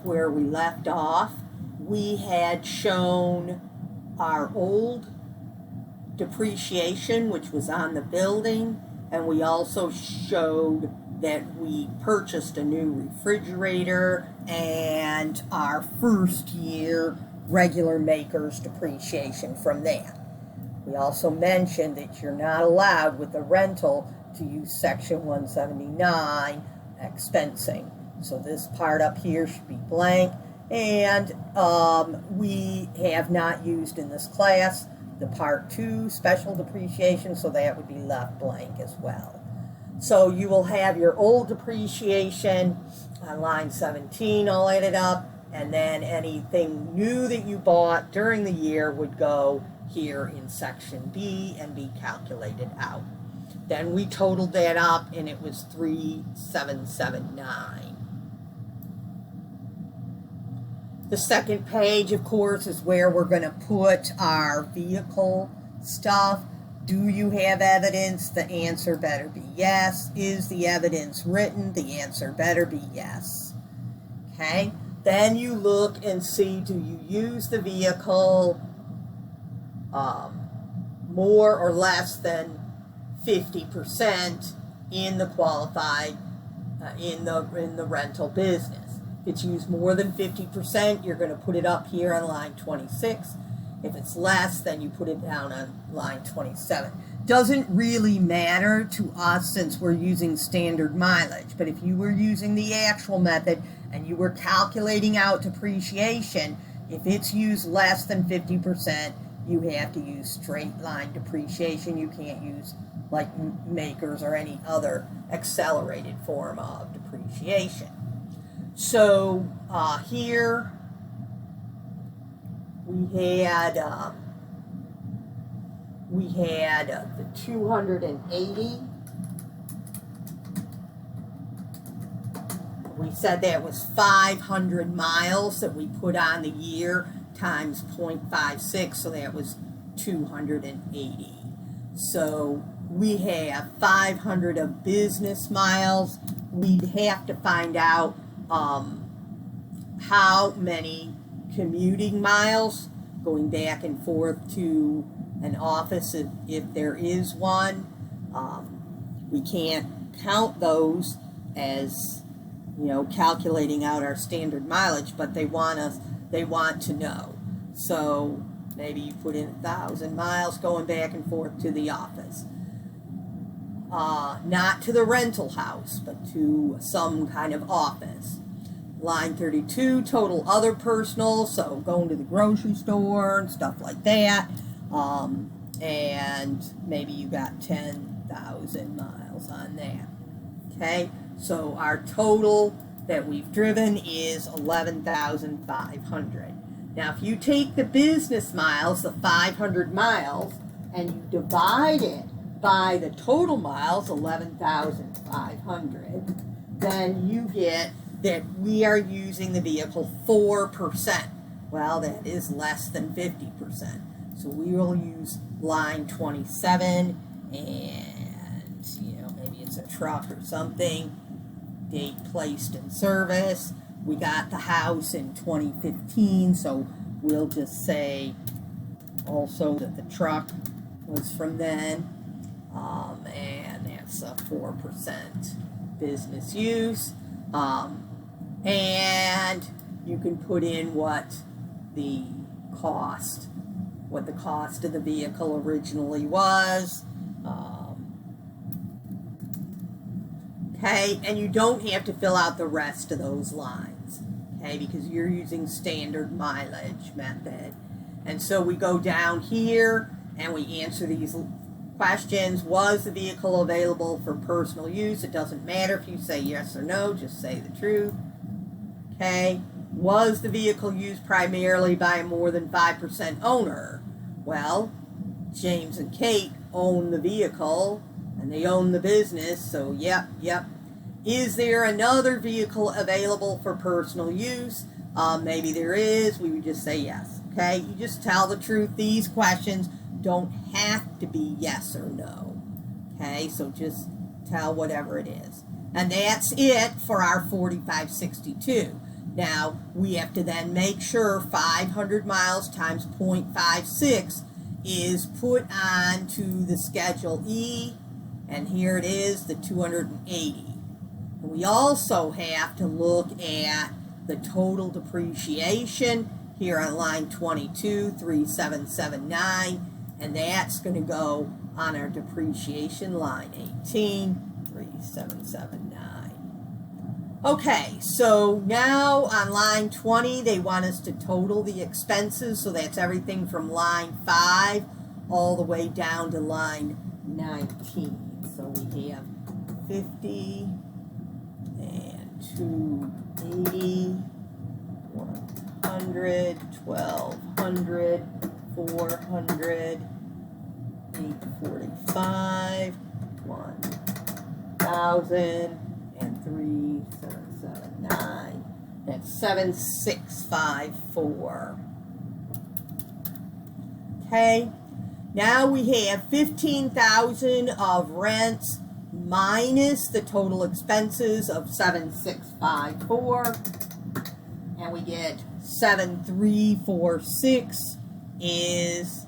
where we left off, we had shown our old depreciation, which was on the building, and we also showed that we purchased a new refrigerator and our first year regular maker's depreciation from that. We also mentioned that you're not allowed with a rental to use Section 179 expensing. So this part up here should be blank, and we have not used in this class the Part 2 special depreciation, so that would be left blank as well. So you will have your old depreciation on line 17 all added up, and then anything new that you bought during the year would go here in Section B and be calculated out. Then we totaled that up, and it was 3779. The second page, of course, is where we're going to put our vehicle stuff. Do you have evidence? The answer better be yes. Is the evidence written? The answer better be yes. Okay? Then you look and see, do you use the vehicle more or less than 50% in the qualified, in the rental business. If it's used more than 50%, you're going to put it up here on line 26. If it's less, then you put it down on line 27. Doesn't really matter to us since we're using standard mileage, but if you were using the actual method and you were calculating out depreciation, if it's used less than 50%, you have to use straight line depreciation. You can't use like makers or any other accelerated form of depreciation. So here we had the 280. We said that was 500 miles that we put on the year times 0.56, so that was 280. So we have 500 of business miles. We'd have to find out how many commuting miles going back and forth to an office if there is one. We can't count those as, calculating out our standard mileage, but they want to know. So maybe you put in 1,000 miles going back and forth to the office. Not to the rental house, but to some kind of office. Line 32, total other personal, so going to the grocery store and stuff like that. And maybe you got 10,000 miles on that. Okay, so our total that we've driven is 11,500. Now, if you take the business miles, the 500 miles, and you divide it by the total miles, 11,500, then you get that we are using the vehicle 4%. Well, that is less than 50%. So we will use line 27, and maybe it's a truck or something. Date placed in service. We got the house in 2015, so we'll just say also that the truck was from then, and that's a 4% business use. And you can put in what the cost of the vehicle originally was. Okay, and you don't have to fill out the rest of those lines, okay, because you're using standard mileage method. And so we go down here and we answer these questions. Was the vehicle available for personal use? It doesn't matter if you say yes or no, just say the truth. Okay, was the vehicle used primarily by a more than 5% owner? Well, James and Kate own the vehicle and they own the business, so yep. Is there another vehicle available for personal use? Maybe there is. We would just say yes. Okay, you just tell the truth. These questions don't have to be yes or no. Okay, so just tell whatever it is. And that's it for our 4562. Now, we have to then make sure 500 miles times 0.56 is put onto the Schedule E, and here it is, the 280. And we also have to look at the total depreciation here on line 22, 3779, and that's going to go on our depreciation line 18, 3779. Okay, so now on line 20, they want us to total the expenses, so that's everything from line 5 all the way down to line 19. So we have 50 and 280, 100, 1200, 400, 845, 1000, and 3779. That's 7654. Okay, now we have 15,000 of rents minus the total expenses of 7654, and we get 7346 is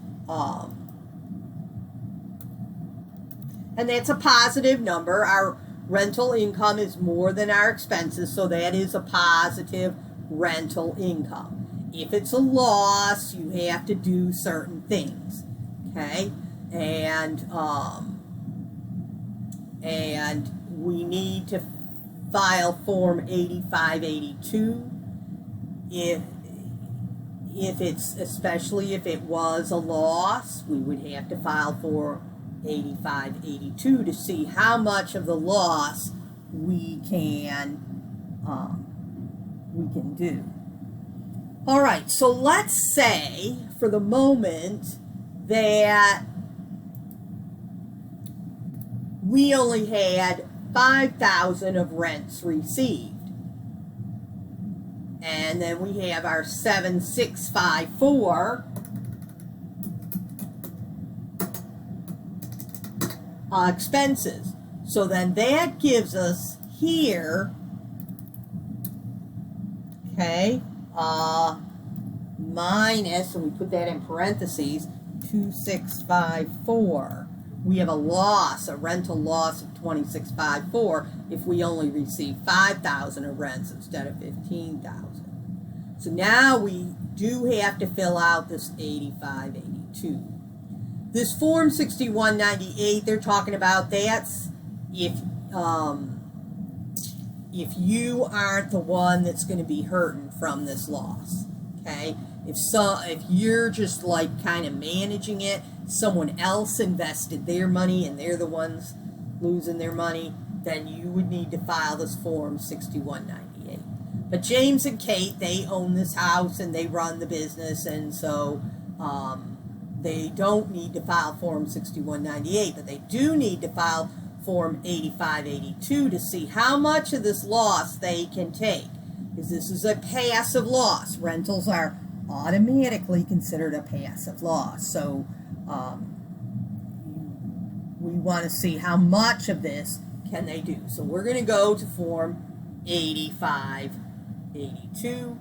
and that's a positive number. Our rental income is more than our expenses, so that is a positive rental income. If it's a loss, you have to do certain things, okay? And we need to file Form 8582 if it's, especially if it was a loss, we would have to file for 8582 to see how much of the loss we can do. All right, so let's say for the moment that we only had 5,000 of rents received, and then we have our 7654 expenses. So then that gives us here, okay, minus, and we put that in parentheses, 2654. We have a loss, a rental loss of 2654 if we only receive 5,000 of rents instead of 15,000. So now we do have to fill out this 8582. This Form 6198 they're talking about, that's if you aren't the one that's going to be hurting from this loss, okay? If you're just like kind of managing it, someone else invested their money and they're the ones losing their money, then you would need to file this Form 6198. But James and Kate, they own this house and they run the business, and so they don't need to file Form 6198, but they do need to file Form 8582 to see how much of this loss they can take, because this is a passive loss. Rentals are automatically considered a passive loss, so we want to see how much of this can they do. So we're going to go to Form 8582,